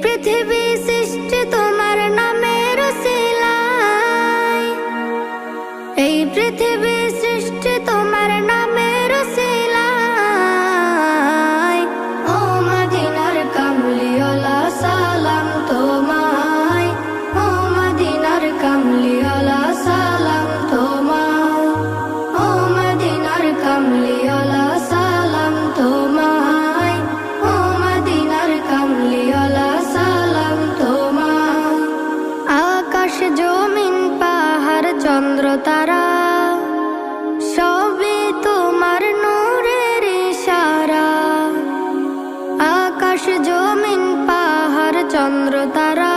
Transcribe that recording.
পৃথিবী সৃষ্টি তোমার নামের উসিলায়, এই পৃথিবী সৃষ্টি তোমার নামের উসিলায়। ও মদিনার কামলিওয়ালা সালাম তোমায়, ও মদিনার কামলিওয়ালা সালাম তোমায়, ও মদিনার কামলিওয়ালা সালাম তোমায়, ও মদিনার কামলিওয়ালা সালাম তোমায়। আকাশ জমিন পাহাড় চন্দ্র তারা সবই তোমার নূরের ইশারা। আকাশ জমিন পাহাড় চন্দ্র তারা